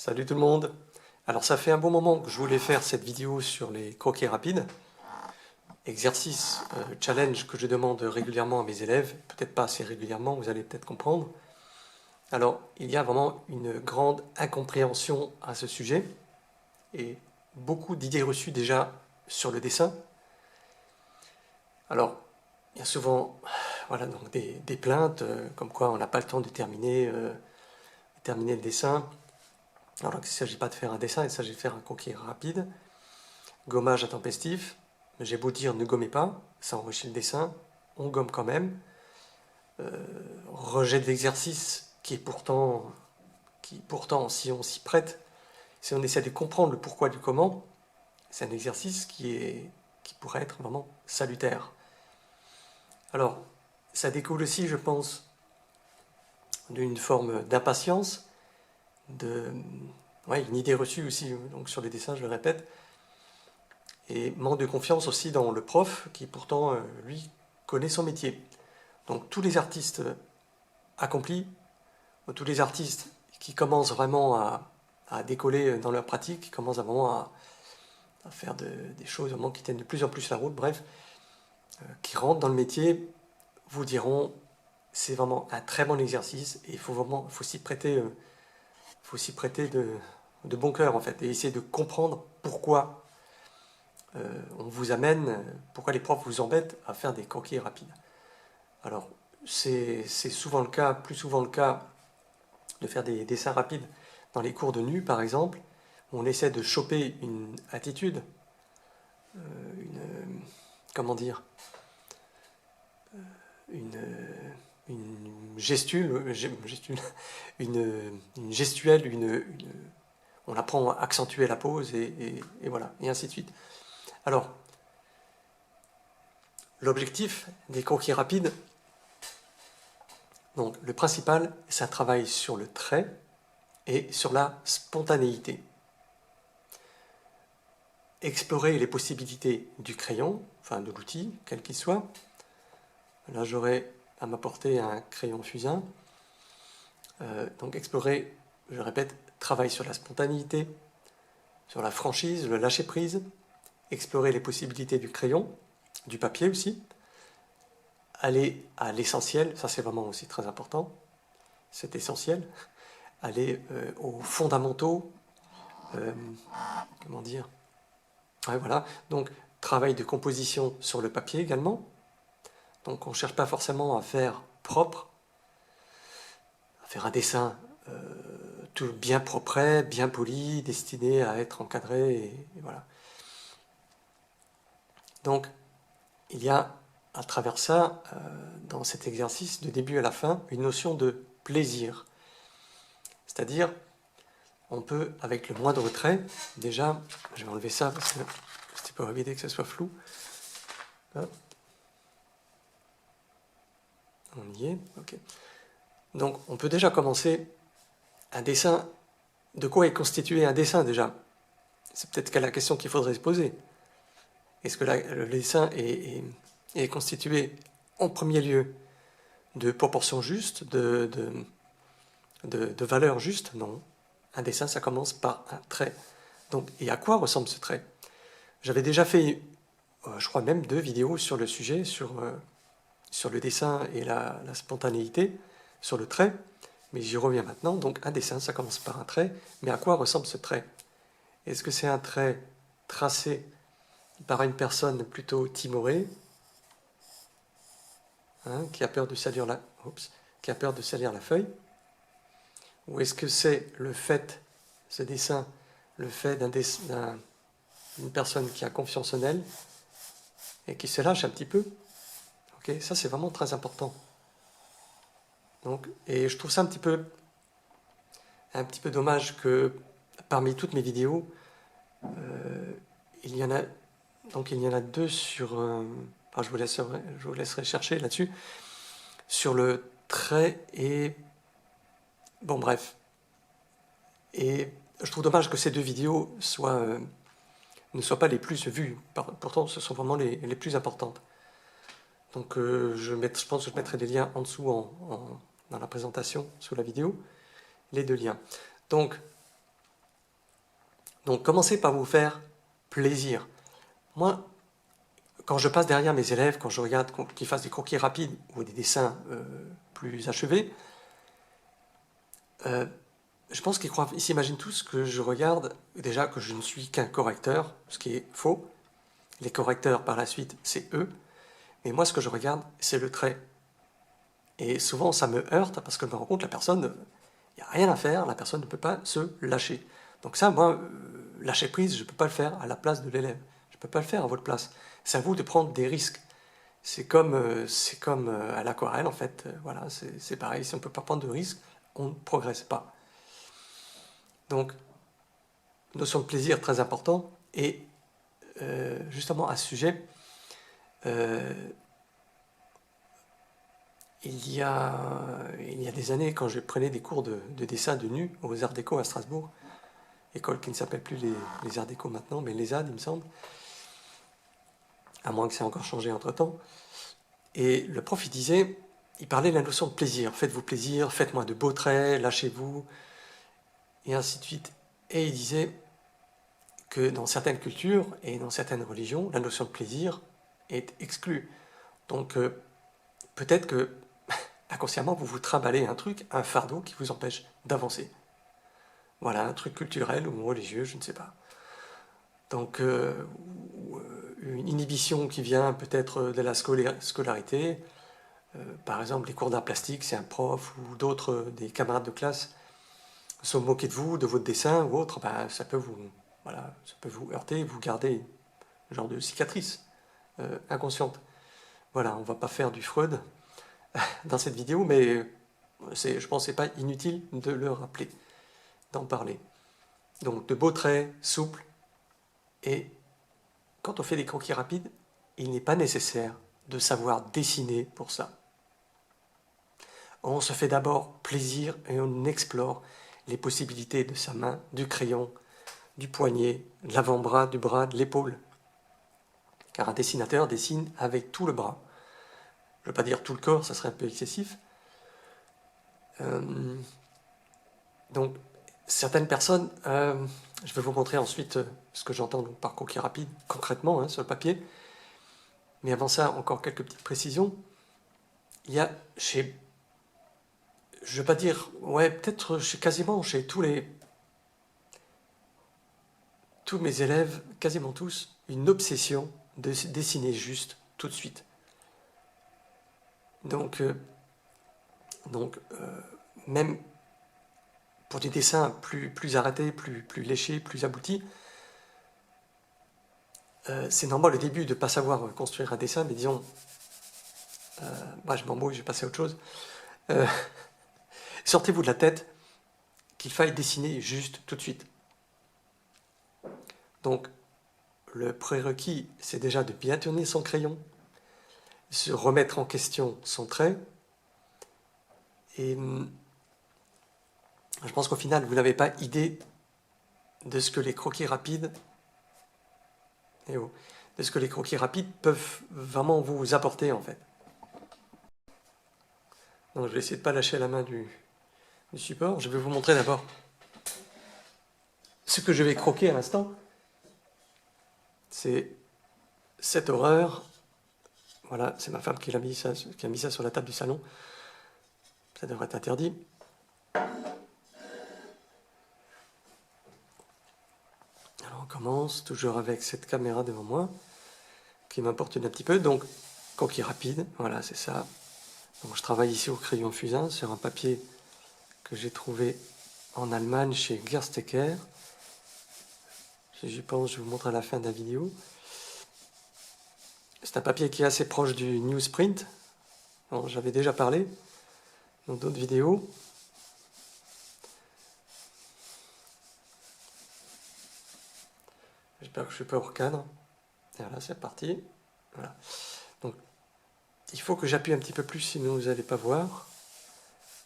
Salut tout le monde. Alors ça fait un bon moment que je voulais faire cette vidéo sur les croquis rapides. Exercice, challenge que je demande régulièrement à mes élèves, peut-être pas assez régulièrement, vous allez peut-être comprendre. Alors il y a vraiment une grande incompréhension à ce sujet et beaucoup d'idées reçues déjà sur le dessin. Alors il y a souvent voilà, donc des plaintes comme quoi on n'a pas le temps de terminer le dessin. Alors il ne s'agit pas de faire un dessin, il s'agit de faire un croquis rapide. Gommage intempestif, j'ai beau dire ne gommez pas, ça enrichit le dessin, on gomme quand même. Rejet de l'exercice qui pourtant, si on s'y prête, si on essaie de comprendre le pourquoi du comment, c'est un exercice qui pourrait être vraiment salutaire. Alors, ça découle aussi, je pense, d'une forme d'impatience, une idée reçue aussi donc sur les dessins, je le répète, et manque de confiance aussi dans le prof qui pourtant, lui, connaît son métier. Donc tous les artistes accomplis, tous les artistes qui commencent vraiment à décoller dans leur pratique, qui commencent vraiment à faire des choses vraiment qui tiennent de plus en plus la route, bref, qui rentrent dans le métier, vous diront c'est vraiment un très bon exercice et il faut s'y prêter, de bon cœur en fait, et essayer de comprendre pourquoi on vous amène, pourquoi les profs vous embêtent à faire des croquis rapides. Alors, c'est souvent le cas, plus souvent le cas, de faire des dessins rapides dans les cours de nu, par exemple, où on essaie de choper une attitude, comment dire, une, une une gestuelle, on apprend à accentuer la pose et voilà, et ainsi de suite. Alors, l'objectif des croquis rapides, donc le principal, c'est un travail sur le trait et sur la spontanéité. Explorer les possibilités du crayon, enfin de l'outil, quel qu'il soit. Là, j'aurai à m'apporter un crayon fusain. Donc explorer, je répète, travail sur la spontanéité, sur la franchise, le lâcher-prise, explorer les possibilités du crayon, du papier aussi, aller à l'essentiel, ça c'est vraiment aussi très important, c'est essentiel, aller aux fondamentaux, comment dire, ouais, voilà, donc travail de composition sur le papier également, donc on ne cherche pas forcément à faire propre, à faire un dessin tout bien propre, bien poli, destiné à être encadré, et voilà. Donc, il y a à travers ça, dans cet exercice, de début à la fin, une notion de plaisir. C'est-à-dire, on peut, avec le moindre trait, déjà, je vais enlever ça parce que c'était pour éviter que ce soit flou. Hop. On y est, ok. Donc, on peut déjà commencer un dessin. De quoi est constitué un dessin déjà? C'est peut-être la question qu'il faudrait se poser. Est-ce que le dessin est constitué en premier lieu de proportions justes, de valeurs justes? Non. Un dessin, ça commence par un trait. Donc, et à quoi ressemble ce trait? J'avais déjà fait, je crois même 2 vidéos sur le sujet, sur le dessin et la spontanéité, sur le trait, mais j'y reviens maintenant. Donc un dessin, ça commence par un trait, mais à quoi ressemble ce trait? Est-ce que c'est un trait tracé par une personne plutôt timorée, qui a peur de salir la feuille? Ou est-ce que c'est le fait, ce dessin, le fait d'une personne qui a confiance en elle et qui se lâche un petit peu? Okay, ça, c'est vraiment très important. Donc, et je trouve ça un petit peu dommage que parmi toutes mes vidéos, il y en a 2 sur... je vous laisserai chercher là-dessus. Sur le trait et... Bon, bref. Et je trouve dommage que ces 2 vidéos ne soient pas les plus vues. Pourtant, ce sont vraiment les plus importantes. Donc, je pense que je mettrai des liens en dessous dans la présentation, sous la vidéo, les 2 liens. Donc, Donc commencez par vous faire plaisir. Moi, quand je passe derrière mes élèves, quand je regarde qu'ils fassent des croquis rapides ou des dessins plus achevés, je pense ils s'imaginent tous que je regarde, déjà que je ne suis qu'un correcteur, ce qui est faux. Les correcteurs, par la suite, c'est eux. Mais moi, ce que je regarde, c'est le trait. Et souvent, ça me heurte parce que je me rends compte que la personne, il n'y a rien à faire, la personne ne peut pas se lâcher. Donc ça, moi, lâcher prise, je ne peux pas le faire à la place de l'élève. Je ne peux pas le faire à votre place. C'est à vous de prendre des risques. C'est comme à l'aquarelle, en fait. Voilà, c'est pareil. Si on ne peut pas prendre de risques, on ne progresse pas. Donc, notion de plaisir très important. Et justement, à ce sujet, il y a des années, quand je prenais des cours de dessin de nu aux Arts Déco à Strasbourg, école qui ne s'appelle plus les Arts Déco maintenant, mais les ZAD, il me semble, à moins que ça ait encore changé entre-temps. Et le prof, il parlait de la notion de plaisir. Faites-vous plaisir, faites-moi de beaux traits, lâchez-vous, et ainsi de suite. Et il disait que dans certaines cultures et dans certaines religions, la notion de plaisir est exclue. Donc peut-être que inconsciemment, vous vous trimballez un truc, un fardeau qui vous empêche d'avancer. Voilà, un truc culturel ou religieux, je ne sais pas. Donc, une inhibition qui vient peut-être de la scolarité. Par exemple, les cours d'art plastique, c'est un prof ou d'autres, des camarades de classe se moquer de vous, de votre dessin ou autre, ben, ça peut vous heurter, vous garder un genre de cicatrice inconsciente. Voilà, on ne va pas faire du Freud dans cette vidéo, mais je pense que ce n'est pas inutile de le rappeler, d'en parler. Donc de beaux traits, souples, et quand on fait des croquis rapides, il n'est pas nécessaire de savoir dessiner pour ça. On se fait d'abord plaisir et on explore les possibilités de sa main, du crayon, du poignet, de l'avant-bras, du bras, de l'épaule. Car un dessinateur dessine avec tout le bras. Je ne veux pas dire tout le corps, ça serait un peu excessif. Donc, certaines personnes, je vais vous montrer ensuite ce que j'entends par croquis rapide, concrètement, sur le papier. Mais avant ça, encore quelques petites précisions. Il y a chez, je ne veux pas dire, ouais, peut-être quasiment chez tous mes élèves, quasiment tous, une obsession de dessiner juste tout de suite. Donc même pour des dessins plus arrêtés, plus léchés, plus aboutis, c'est normal au début de ne pas savoir construire un dessin, mais disons, je m'embrouille, je vais passer à autre chose. Sortez-vous de la tête qu'il faille dessiner juste tout de suite. Donc, le prérequis, c'est déjà de bien tenir son crayon, se remettre en question son trait, et je pense qu'au final, vous n'avez pas idée de ce que les croquis rapides peuvent vraiment vous apporter, en fait. Donc, je vais essayer de ne pas lâcher la main du support. Je vais vous montrer d'abord ce que je vais croquer à l'instant. C'est cette horreur. Voilà, c'est ma femme qui a mis ça sur la table du salon. Ça devrait être interdit. Alors on commence, toujours avec cette caméra devant moi, qui m'importune un petit peu. Donc, croquis rapide, voilà, c'est ça. Donc, je travaille ici au crayon fusain sur un papier que j'ai trouvé en Allemagne chez Gerstecker. Si j'y pense, je vous montre à la fin de la vidéo. C'est un papier qui est assez proche du newsprint. J'avais déjà parlé dans d'autres vidéos. J'espère que je suis pas hors cadre. Et voilà, c'est parti. Voilà. Donc, il faut que j'appuie un petit peu plus, sinon vous n'allez pas voir.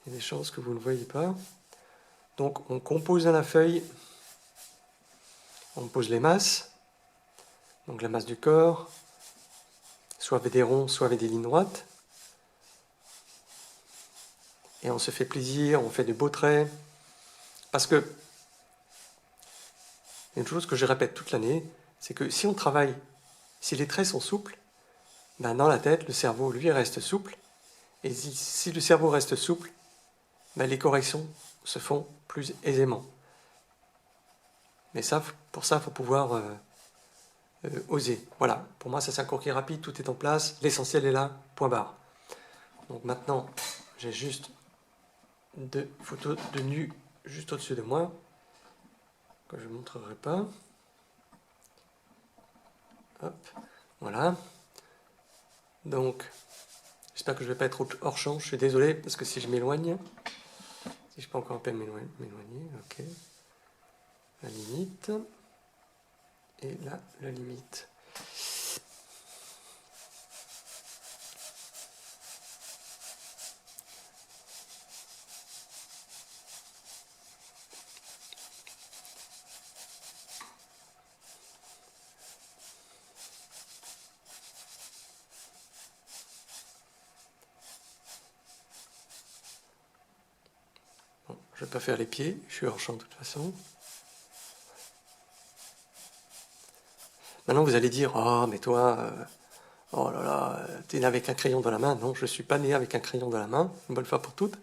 Il y a des chances que vous ne voyez pas. Donc, on compose à la feuille. On pose les masses. Donc, la masse du corps, soit avec des ronds, soit avec des lignes droites. Et on se fait plaisir, on fait de beaux traits. Parce que Il y a une chose que je répète toute l'année, c'est que si on travaille, si les traits sont souples, ben dans la tête, le cerveau, lui, reste souple. Et si le cerveau reste souple, ben les corrections se font plus aisément. Mais ça, pour ça, il faut pouvoir oser. Voilà, pour moi, ça c'est un cours qui est rapide, tout est en place, l'essentiel est là, point barre. Donc maintenant, j'ai juste 2 photos de nu juste au-dessus de moi, que je ne montrerai pas. Hop, voilà. Donc, j'espère que je ne vais pas être hors champ, je suis désolé, parce que si je m'éloigne, si je peux encore un peu m'éloigner, ok. La limite, et là, la limite. Bon, je ne vais pas faire les pieds, je suis hors champ de toute façon. Maintenant, vous allez dire, oh, mais toi, oh là là, t'es né avec un crayon dans la main. Non, je ne suis pas né avec un crayon dans la main, une bonne fois pour toutes.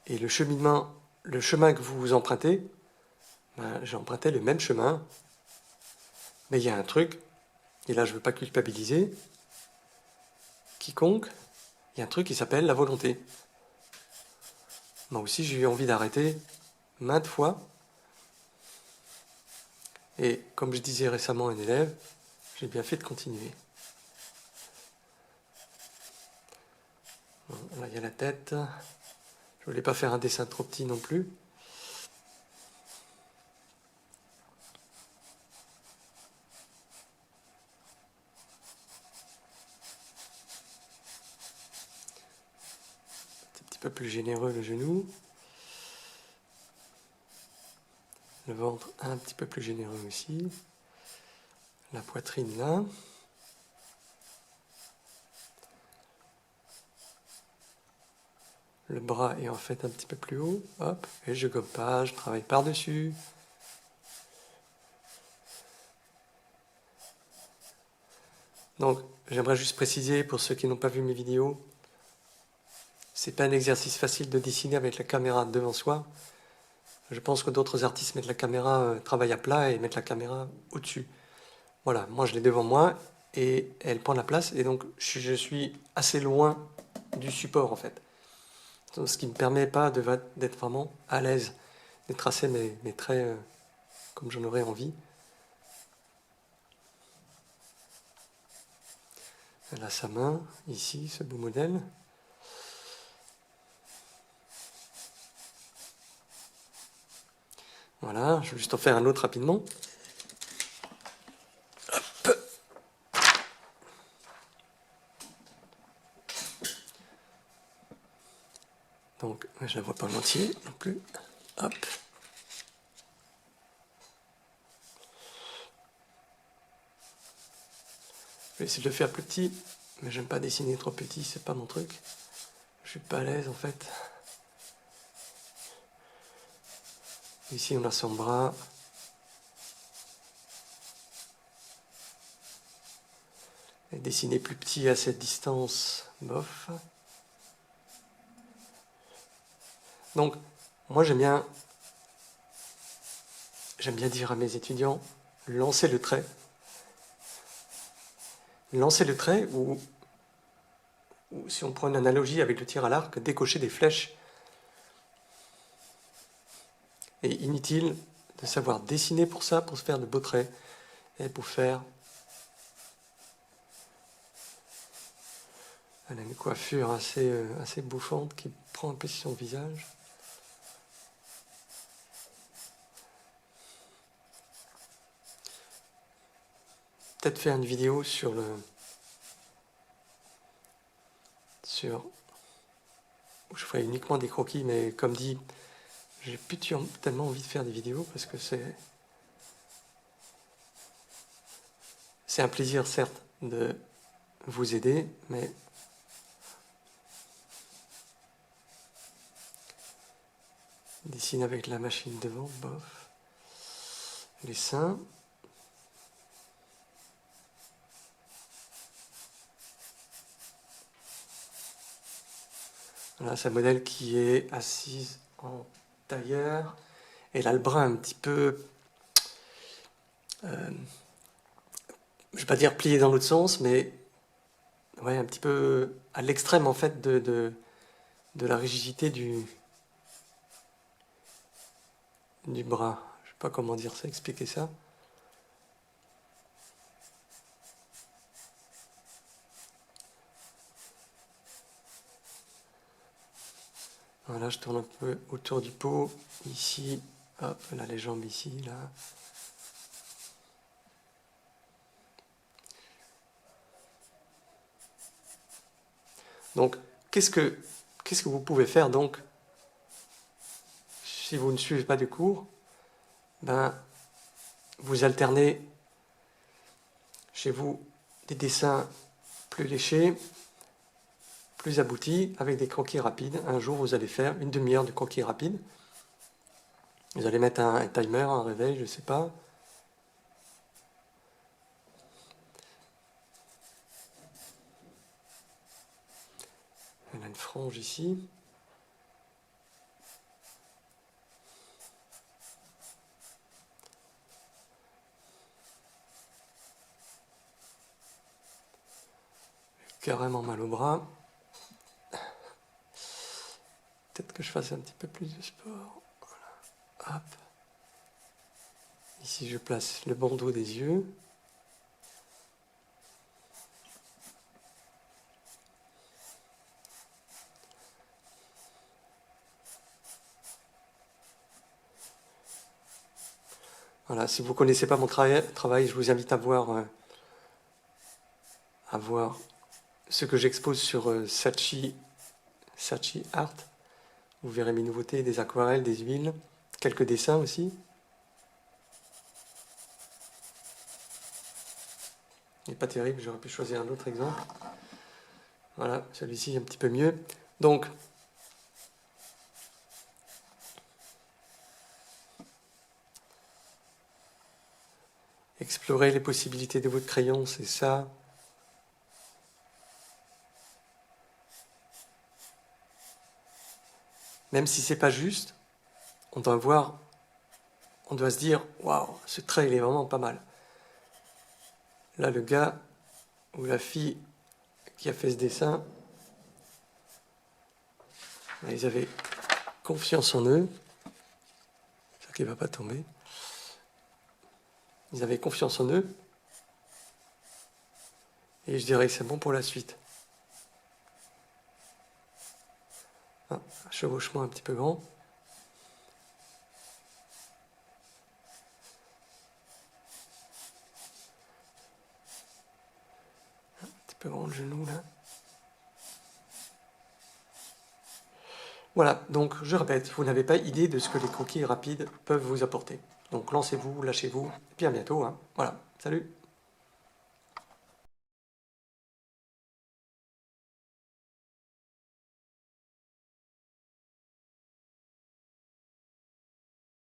Et le chemin que vous empruntez, ben, j'ai emprunté le même chemin. Mais il y a un truc, et là je ne veux pas culpabiliser quiconque, il y a un truc qui s'appelle la volonté. Moi aussi j'ai eu envie d'arrêter maintes fois. Et comme je disais récemment à un élève, j'ai bien fait de continuer. Bon, là il y a la tête. Je ne voulais pas faire un dessin trop petit non plus. C'est un petit peu plus généreux le genou. Le ventre un petit peu plus généreux aussi. La poitrine là. Le bras est en fait un petit peu plus haut. Hop, et je gomme pas, je travaille par-dessus. Donc, j'aimerais juste préciser pour ceux qui n'ont pas vu mes vidéos, c'est pas un exercice facile de dessiner avec la caméra devant soi. Je pense que d'autres artistes mettent la caméra, travaillent à plat et mettent la caméra au-dessus. Voilà, moi je l'ai devant moi et elle prend la place et donc je suis assez loin du support en fait. Donc, ce qui ne me permet pas d'être vraiment à l'aise, de tracer mes traits comme j'en aurais envie. Elle a sa main, ici, ce beau modèle. Voilà, je vais juste en faire un autre rapidement. Hop. Donc, je ne la vois pas en entier non plus. Hop. Je vais essayer de le faire plus petit, mais j'aime pas dessiner trop petit, c'est pas mon truc. Je suis pas à l'aise en fait. Ici on a son bras. Et dessiner plus petit à cette distance, bof. Donc, moi j'aime bien dire à mes étudiants, lancez le trait. Lancez le trait ou si on prend une analogie avec le tir à l'arc, décocher des flèches. Et inutile de savoir dessiner pour ça, pour se faire de beaux traits et pour faire. Elle a une coiffure assez bouffante qui prend un peu sur son visage. Peut-être faire une vidéo sur je ferai uniquement des croquis, mais comme dit, j'ai plus tellement envie de faire des vidéos parce que c'est un plaisir certes de vous aider, mais dessiner avec la machine devant, bof. les seins. Voilà, c'est un modèle qui est assise en tailleur. Et là, le bras un petit peu, je ne vais pas dire plié dans l'autre sens, mais ouais, un petit peu à l'extrême en fait de la rigidité du bras. Je ne sais pas comment dire ça, expliquer ça. Voilà, je tourne un peu autour du pot, ici, hop, là les jambes ici, là. Donc, qu'est-ce que vous pouvez faire donc si vous ne suivez pas de cours? Ben, vous alternez chez vous des dessins plus léchés, plus aboutis, avec des croquis rapides. Un jour, vous allez faire une demi-heure de croquis rapides. Vous allez mettre un timer, un réveil, je ne sais pas. On a une frange ici. Carrément mal au bras. Peut-être que je fasse un petit peu plus de sport. Voilà. Hop. Ici, je place le bandeau des yeux. Voilà, si vous ne connaissez pas mon travail, je vous invite à voir ce que j'expose sur Saatchi Art. Vous verrez mes nouveautés, des aquarelles, des huiles, quelques dessins aussi. Il n'est pas terrible, j'aurais pu choisir un autre exemple. Voilà, celui-ci est un petit peu mieux. Donc, explorer les possibilités de votre crayon, c'est ça. Même si c'est pas juste, on doit se dire, waouh, ce trait il est vraiment pas mal. Là, le gars ou la fille qui a fait ce dessin, ils avaient confiance en eux. C'est ça qui ne va pas tomber. Ils avaient confiance en eux. Et je dirais que c'est bon pour la suite. Ah, un chevauchement un petit peu grand. Un petit peu grand le genou là. Voilà, donc je répète, vous n'avez pas idée de ce que les croquis rapides peuvent vous apporter. Donc lancez-vous, lâchez-vous, et puis à bientôt. Hein. Voilà, salut!